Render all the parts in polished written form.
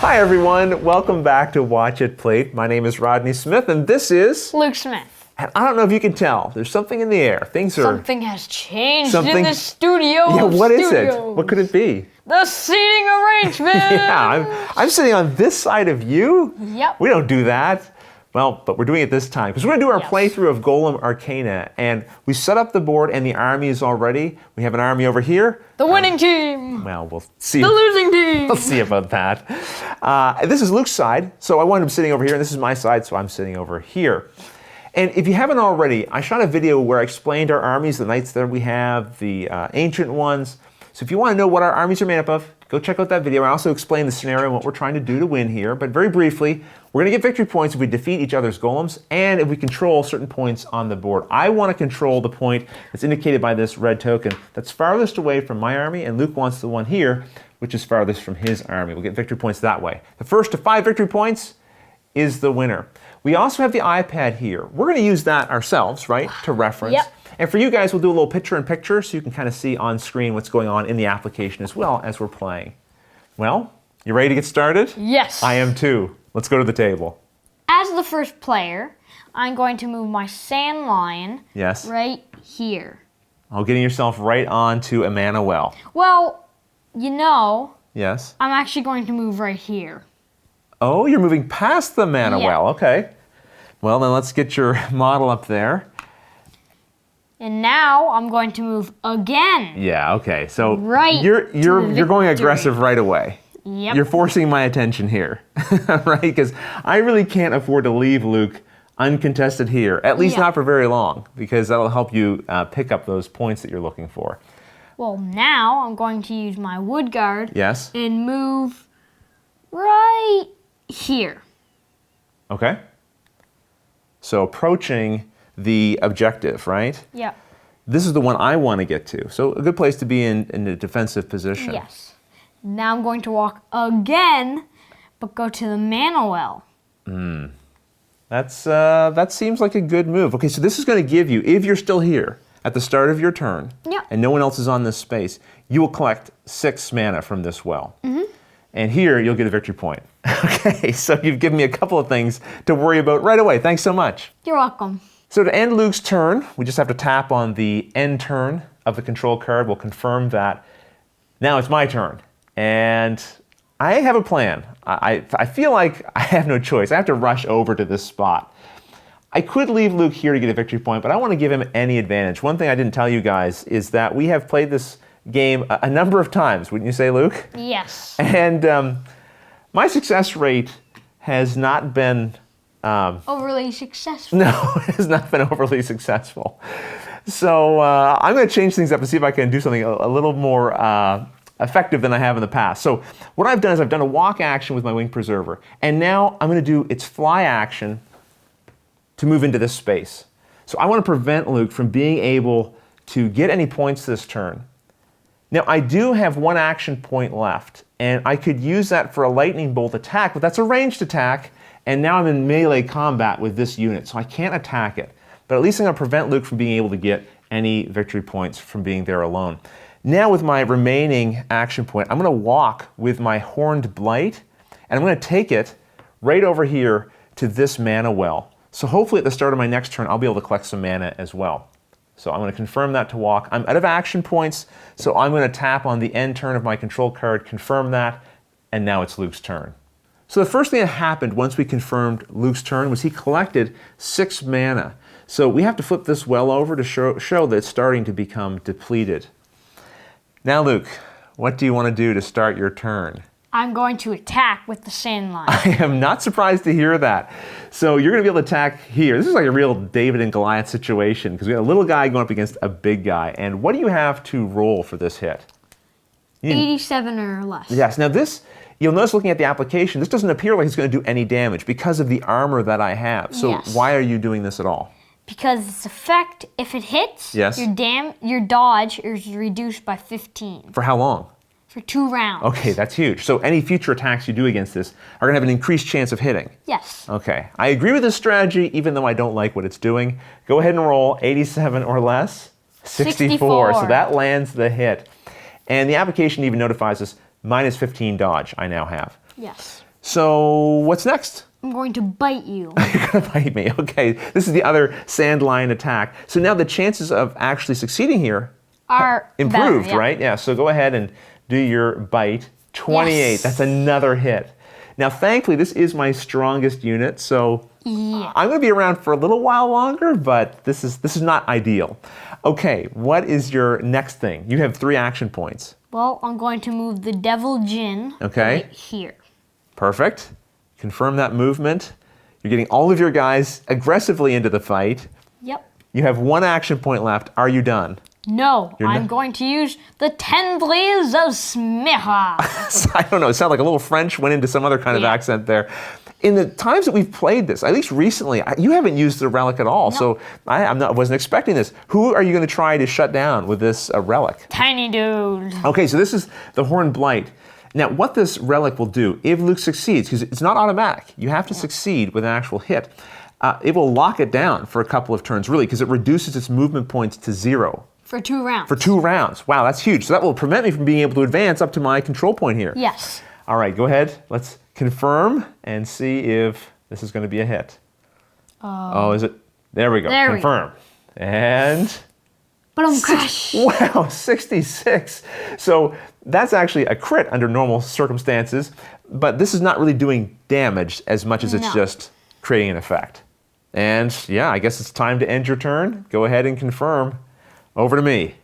Hi everyone, welcome back to Watch It Play. My name is Rodney Smith and this is Luke Smith. And I don't know if you can tell, there's something in the air. Something has changed in the studio. Yeah, what is it? What could it be? The seating arrangement. Yeah, I'm sitting on this side of you. Yep. We don't do that. Well, but we're doing it this time because we're going to do our playthrough of Golem Arcana, and we set up the board and the army is all ready. We have an army over here. The winning team. Well, we'll see. The losing team. We'll see about that. This is Luke's side, so I wanted him sitting over here, and this is my side, so I'm sitting over here. And if you haven't already, I shot a video where I explained our armies, the knights that we have, the ancient ones. So if you want to know what our armies are made up of, go check out that video. I also explained the scenario and what we're trying to do to win here. But very briefly, we're going to get victory points if we defeat each other's golems and if we control certain points on the board. I want to control the point that's indicated by this red token that's farthest away from my army, and Luke wants the one here, which is farthest from his army. We'll get victory points that way. The first to 5 victory points is the winner. We also have the iPad here. We're going to use that ourselves, right, to reference. Yep. And for you guys, we'll do a little picture-in-picture so you can kind of see on screen what's going on in the application as well as we're playing. Well, you ready to get started? Yes. I am too. Let's go to the table. As the first player, I'm going to move my sand lion right here. Oh, getting yourself right onto a mana well. Well, you know, Yes. I'm actually going to move right here. Oh, you're moving past the mana well. Okay. Well, then let's get your model up there. And now I'm going to move again. Yeah, okay. So Right you're going aggressive right away. Yep. You're forcing my attention here, right? Because I really can't afford to leave Luke uncontested here, at least not for very long, because that'll help you pick up those points that you're looking for. Well, now I'm going to use my wood guard and move right here. Okay. So approaching the objective, right? Yep. This is the one I want to get to. So a good place to be in a defensive position. Yes. Now I'm going to walk again, but go to the mana well. That seems like a good move. Okay, so this is going to give you, if you're still here at the start of your turn, and no one else is on this space, you will collect 6 mana from this well. And here, you'll get a victory point. Okay, so you've given me a couple of things to worry about right away. Thanks so much. You're welcome. So to end Luke's turn, we just have to tap on the end turn of the control card. We'll confirm that. Now it's my turn. And I have a plan. I feel like I have no choice. I have to rush over to this spot. I could leave Luke here to get a victory point, but I want to give him any advantage. One thing I didn't tell you guys is that we have played this game a number of times, wouldn't you say, Luke? Yes. And my success rate has not been... overly successful. No, it has not been overly successful. So I'm going to change things up and see if I can do something a little more effective than I have in the past. So what I've done is I've done a walk action with my Wing Preserver, and now I'm going to do its fly action to move into this space. So I want to prevent Luke from being able to get any points this turn. Now I do have 1 action point left, and I could use that for a lightning bolt attack, but that's a ranged attack, and now I'm in melee combat with this unit, so I can't attack it. But at least I'm going to prevent Luke from being able to get any victory points from being there alone. Now with my remaining action point, I'm going to walk with my Horned Blight, and I'm going to take it right over here to this mana well. So hopefully at the start of my next turn, I'll be able to collect some mana as well. So I'm going to confirm that to walk. I'm out of action points, so I'm going to tap on the end turn of my control card, confirm that, and now it's Luke's turn. So the first thing that happened once we confirmed Luke's turn was he collected 6 mana. So we have to flip this well over to show that it's starting to become depleted. Now, Luke, what do you want to do to start your turn? I'm going to attack with the sand lion. I am not surprised to hear that. So you're going to be able to attack here. This is like a real David and Goliath situation because we got a little guy going up against a big guy. And what do you have to roll for this hit? 87 or less. Yes. Now this, you'll notice looking at the application, this doesn't appear like it's going to do any damage because of the armor that I have. So why are you doing this at all? Because its effect, if it hits, your dodge is reduced by 15. For how long? For 2 rounds. Okay, that's huge. So any future attacks you do against this are going to have an increased chance of hitting. Yes. Okay, I agree with this strategy, even though I don't like what it's doing. Go ahead and roll 87 or less. 64. So that lands the hit. And the application even notifies us minus 15 dodge I now have. Yes. So what's next? I'm going to bite you. You're going to bite me. Okay, this is the other sand lion attack. So now the chances of actually succeeding here are improved, better, yeah. right? Yeah, so go ahead and do your bite. 28, yes. That's another hit. Now, thankfully, this is my strongest unit, so yeah. I'm going to be around for a little while longer, but this is not ideal. Okay, what is your next thing? You have 3 action points. Well, I'm going to move the Devil Jin right here. Perfect. Confirm that movement. You're getting all of your guys aggressively into the fight. Yep. You have 1 action point left. Are you done? No, I'm going to use the Tendrils of Smicha. I don't know, it sounded like a little French went into some other kind of accent there. In the times that we've played this, at least recently, you haven't used the relic at all, so I wasn't expecting this. Who are you going to try to shut down with this relic? Tiny dude. Okay, so this is the Horn Blight. Now, what this relic will do, if Luke succeeds, because it's not automatic, you have to succeed with an actual hit, it will lock it down for a couple of turns, really, because it reduces its movement points to 0. For 2 rounds. For 2 rounds. Wow, that's huge. So that will prevent me from being able to advance up to my control point here. Yes. All right, go ahead. Let's confirm and see if this is going to be a hit. Oh, is it? There we go. Confirm. And... Crash. Wow, 66. So that's actually a crit under normal circumstances, but this is not really doing damage as much as it's just creating an effect. And yeah, I guess it's time to end your turn. Go ahead and confirm. Over to me.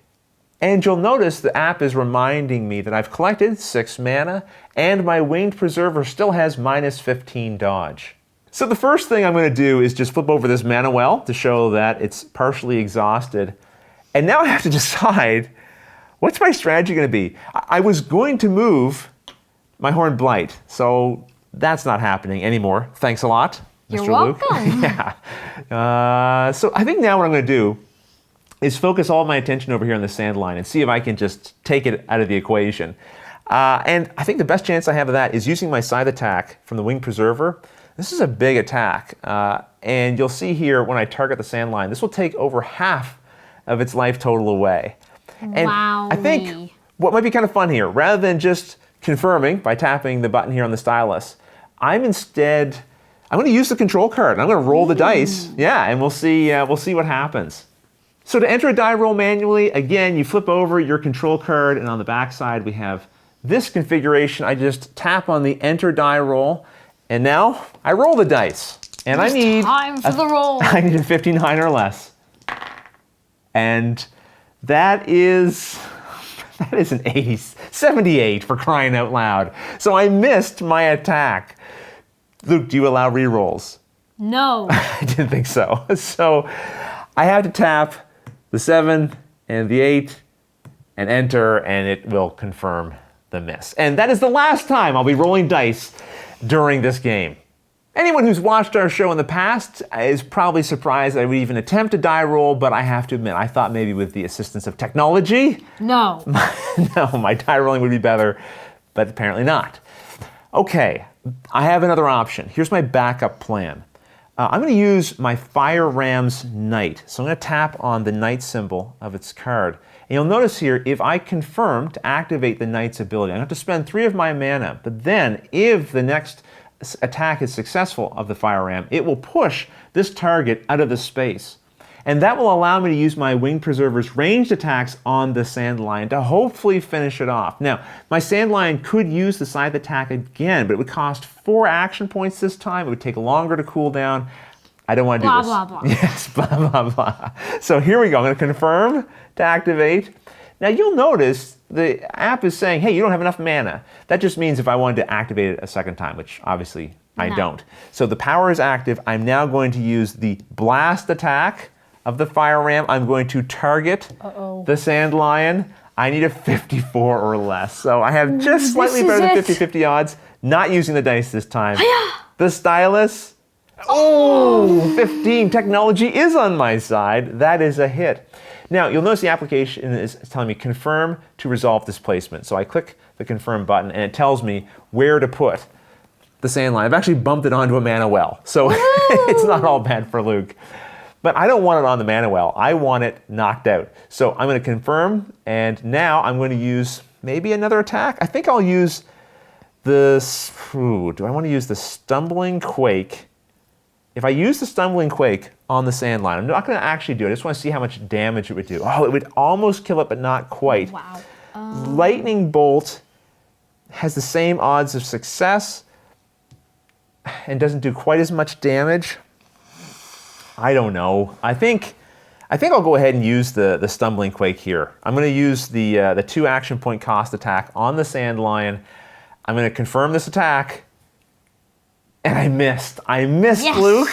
And you'll notice the app is reminding me that I've collected 6 mana and my Winged Preserver still has -15 dodge. So the first thing I'm going to do is just flip over this mana well to show that it's partially exhausted. And now I have to decide, what's my strategy going to be? I was going to move my Horned Blight, so that's not happening anymore. Thanks a lot, Mr. You're welcome. Luke. Yeah. So I think now what I'm going to do is focus all of my attention over here on the sand line and see if I can just take it out of the equation. And I think the best chance I have of that is using my scythe attack from the Winged Preserver. This is a big attack, and you'll see here when I target the sand line, this will take over half of its life total away. And I think what might be kind of fun here, rather than just confirming by tapping the button here on the stylus, I'm going to use the control card. I'm going to roll the dice, and we'll see what happens. So to enter a die roll manually, again, you flip over your control card, and on the back side we have this configuration. I just tap on the enter die roll, and now I roll the dice. And I need time for the roll. I need a 59 or less. And that is an 78 for crying out loud. So I missed my attack. Luke, do you allow rerolls? No. I didn't think so. So I have to tap the 7 and the 8 and enter, and it will confirm the miss. And that is the last time I'll be rolling dice during this game. Anyone who's watched our show in the past is probably surprised I would even attempt a die roll, but I have to admit, I thought maybe with the assistance of technology, no, my die rolling would be better, but apparently not. Okay, I have another option. Here's my backup plan. I'm going to use my Fire Ram's Knight. So I'm going to tap on the Knight symbol of its card. And you'll notice here, if I confirm to activate the Knight's ability, I'm going to have to spend 3 of my mana. But then, if the next attack is successful of the Fire Ram, it will push this target out of the space. And that will allow me to use my Winged Preserver's ranged attacks on the Sand Lion to hopefully finish it off. Now, my Sand Lion could use the scythe attack again, but it would cost 4 action points this time. It would take longer to cool down. I don't want to do this. Blah, blah, blah. Yes, blah, blah, blah. So here we go. I'm going to confirm to activate. Now, you'll notice the app is saying, hey, you don't have enough mana. That just means if I wanted to activate it a second time, which obviously I don't. So the power is active. I'm now going to use the blast attack of the Fire Ram. I'm going to target the Sand Lion. I need a 54 or less. So I have just slightly better than 50-50 odds. Not using the dice this time. The stylus. Oh, 15. Technology is on my side. That is a hit. Now, you'll notice the application is telling me confirm to resolve displacement. So I click the confirm button, and it tells me where to put the Sand Lion. I've actually bumped it onto a mana well. So it's not all bad for Luke. But I don't want it on the mana well. I want it knocked out. So I'm going to confirm, and now I'm going to use maybe another attack. I think I'll use Do I want to use the Stumbling Quake? If I use the Stumbling Quake on the sand line, I'm not going to actually do it. I just want to see how much damage it would do. Oh, it would almost kill it, but not quite. Wow. Lightning Bolt has the same odds of success and doesn't do quite as much damage. I don't know. I think I'll go ahead and use the Stumbling Quake here. I'm going to use the 2 action point cost attack on the Sand Lion. I'm going to confirm this attack. And I missed. Yes. Luke.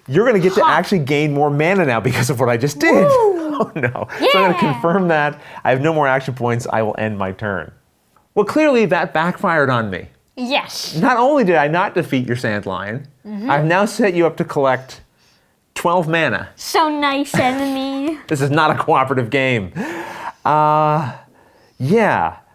You're going to get to actually gain more mana now because of what I just did. Woo. Oh no. Yeah. So I'm going to confirm that. I have no more action points. I will end my turn. Well, clearly that backfired on me. Yes. Not only did I not defeat your Sand Lion, I've now set you up to collect 12 mana. So nice, enemy. This is not a cooperative game. Yeah,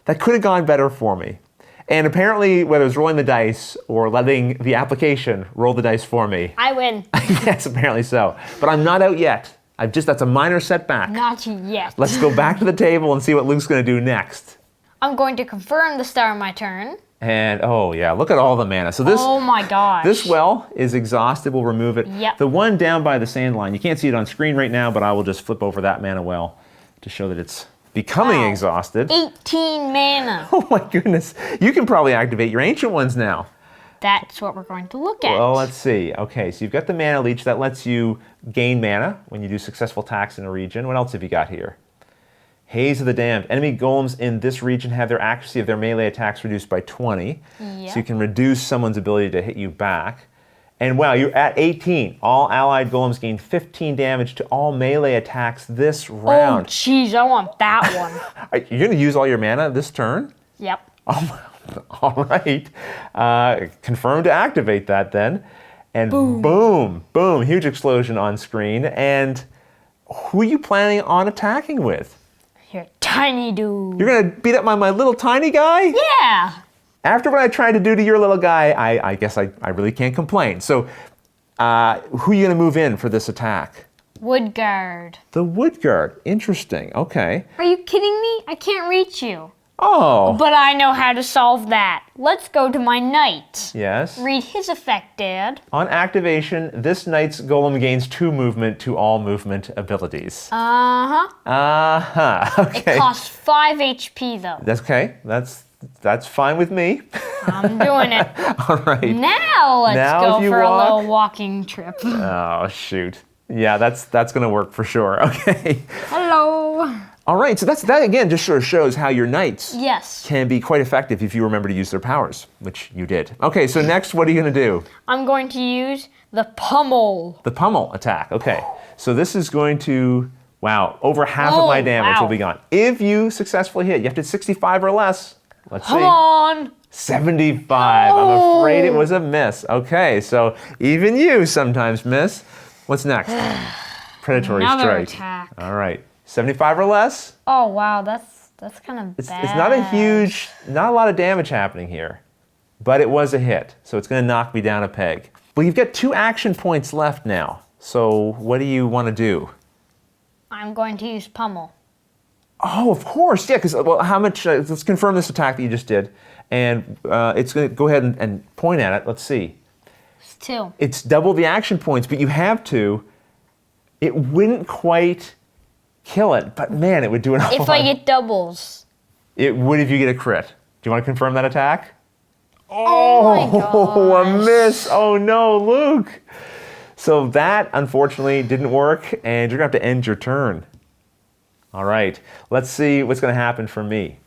that could have gone better for me. And apparently, whether it's rolling the dice or letting the application roll the dice for me. I win. Yes, apparently so. But I'm not out yet. That's a minor setback. Not yet. Let's go back to the table and see what Luke's going to do next. I'm going to confirm the start of my turn. And oh yeah, look at all the mana. So this, oh my gosh. This well is exhausted. We'll remove it. Yep. The one down by the sand line, you can't see it on screen right now, but I will just flip over that mana well to show that it's becoming exhausted. 18 mana. Oh my goodness. You can probably activate your ancient ones now. That's what we're going to look at. Well, let's see. Okay, so you've got the mana leech. That lets you gain mana when you do successful attacks in a region. What else have you got here? Haze of the Damned. Enemy golems in this region have their accuracy of their melee attacks reduced by 20. Yep. So you can reduce someone's ability to hit you back. And wow, you're at 18. All allied golems gain 15 damage to all melee attacks this round. Oh, jeez, I want that one. You're going to use all your mana this turn? Yep. All right. Confirm to activate that then. And boom, boom, huge explosion on screen. And who are you planning on attacking with? You're tiny dude. You're going to beat up my little tiny guy? Yeah. After what I tried to do to your little guy, I guess I really can't complain. So who are you going to move in for this attack? Woodguard. The Woodguard. Interesting. Okay. Are you kidding me? I can't reach you. Oh. But I know how to solve that. Let's go to my knight. Yes. Read his effect, Dad. On activation, this knight's golem gains 2 movement to all movement abilities. Uh-huh. Uh-huh. Okay. It costs 5 HP, though. That's okay. That's fine with me. I'm doing it. All right. Now let's go for a little walking trip. Oh, shoot. Yeah, that's going to work for sure. Okay. Hello. All right, so that again just sort of shows how your knights can be quite effective if you remember to use their powers, which you did. Okay, so next, what are you going to do? I'm going to use the pummel. The pummel attack, okay. So this is going to, wow, over half of my damage will be gone. If you successfully hit, you have to 65 or less. Let's see. Come on. 75. I'm afraid it was a miss. Okay, so even you sometimes miss. What's next? Predatory Another strike. Attack. All right. 75 or less? Oh, wow, that's kind of bad. It's not a lot of damage happening here, but it was a hit, so it's going to knock me down a peg. Well, you've got 2 action points left now, so what do you want to do? I'm going to use pummel. Oh, of course, yeah, because, well, how much, let's confirm this attack that you just did, and it's going to go ahead and point at it. Let's see. It's 2. It's double the action points, but you have 2. It wouldn't quite kill it, but man, it would do an awful lot. If I get doubles. It would if you get a crit. Do you want to confirm that attack? Oh my gosh. A miss. Oh no, Luke. So that, unfortunately, didn't work, and you're going to have to end your turn. All right, let's see what's going to happen for me.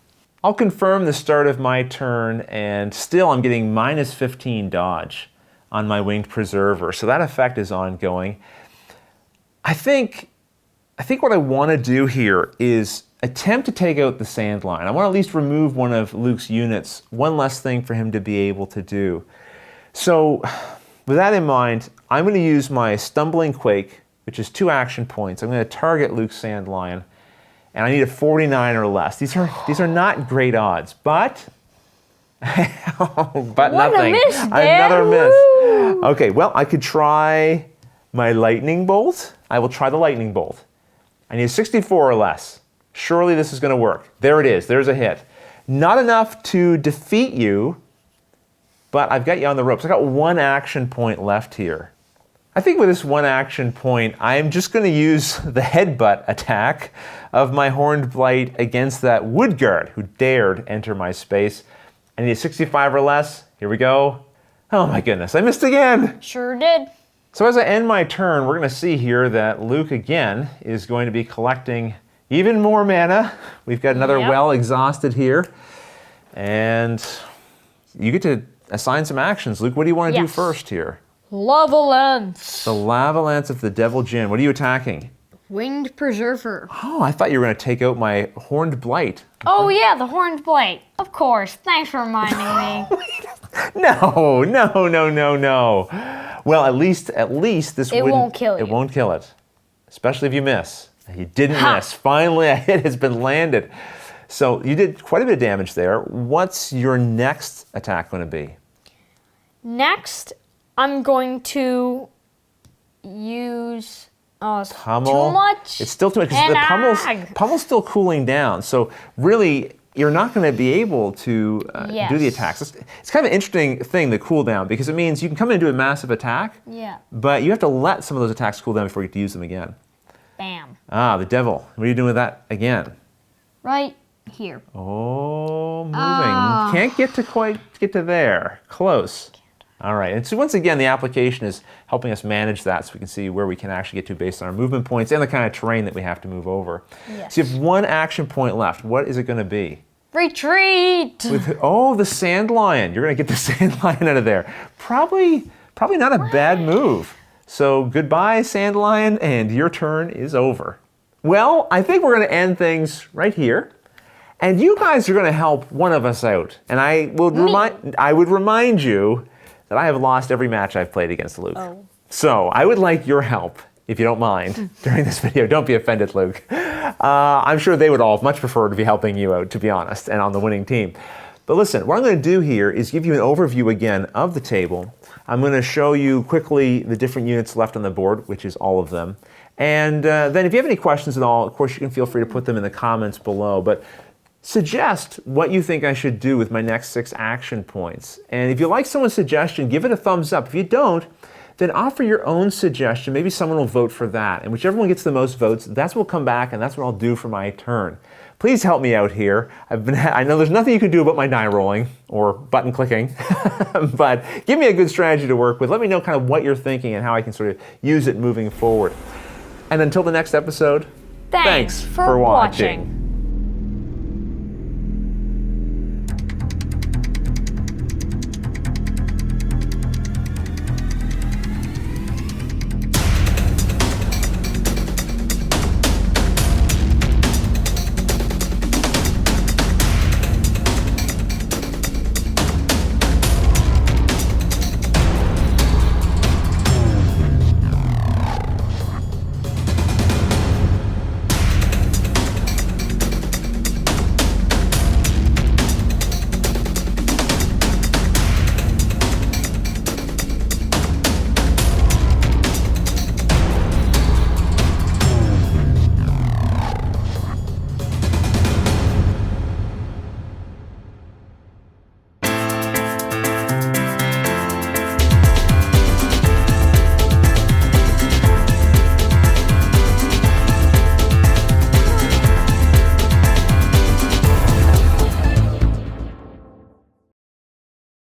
I'll confirm the start of my turn, and still I'm getting minus 15 dodge on my Winged Preserver, so that effect is ongoing. I think what I want to do here is attempt to take out the sand line. I want to at least remove one of Luke's units, one less thing for him to be able to do. So with that in mind, I'm going to use my Stumbling Quake, which is 2 action points. I'm going to target Luke's sand lion, and I need a 49 or less. These are not great odds, but but nothing. Another miss. Okay, well, I could try my lightning bolt. I will try the lightning bolt. I need a 64 or less. Surely this is going to work. There it is. There's a hit. Not enough to defeat you, but I've got you on the ropes. I got 1 action point left here. I think with this 1 action point, I'm just going to use the headbutt attack of my Horned Blight against that wood guard who dared enter my space. I need a 65 or less. Here we go. Oh my goodness, I missed again. Sure did. So as I end my turn, we're going to see here that Luke again is going to be collecting even more mana. We've got another well exhausted here. And you get to assign some actions. Luke, what do you want to do first here? Lava Lance. The Lava Lance of the Devil Jin. What are you attacking? Winged Preserver. Oh, I thought you were going to take out my Horned Blight. Oh yeah, the Horned Blight. Of course. Thanks for reminding me. No. Well, at least this won't kill you. It won't kill it. Especially if you miss. You didn't miss. Finally, a hit has been landed. So you did quite a bit of damage there. What's your next attack going to be? Next, I'm going to use... Oh, it's Pummel. too much. It's still too much because the pummel's still cooling down. So really, you're not going to be able to do the attacks. It's kind of an interesting thing, the cooldown, because it means you can come in and do a massive attack, but you have to let some of those attacks cool down before you get to use them again. Bam. Ah, the devil. What are you doing with that again? Right here. Oh, moving. Can't quite get to there. Close. All right, and so once again, the application is helping us manage that so we can see where we can actually get to based on our movement points and the kind of terrain that we have to move over. Yes. So you have 1 action point left. What is it going to be? Retreat! The Sand Lion. You're going to get the Sand Lion out of there. Probably not a bad move. So goodbye, Sand Lion, and your turn is over. Well, I think we're going to end things right here. And you guys are going to help one of us out. And I would remind you that I have lost every match I've played against Luke. So I would like your help, if you don't mind, during this video. Don't be offended, Luke. I'm sure they would all much prefer to be helping you out, to be honest, and on the winning team. But listen, what I'm going to do here is give you an overview again of the table. I'm going to show you quickly the different units left on the board, which is all of them. And then if you have any questions at all, of course, you can feel free to put them in the comments below. But suggest what you think I should do with my next 6 action points. And if you like someone's suggestion, give it a thumbs up. If you don't, then offer your own suggestion. Maybe someone will vote for that. And whichever one gets the most votes, that's what will come back and that's what I'll do for my turn. Please help me out here. I know there's nothing you can do about my die rolling or button clicking, but give me a good strategy to work with. Let me know kind of what you're thinking and how I can sort of use it moving forward. And until the next episode, thanks for watching.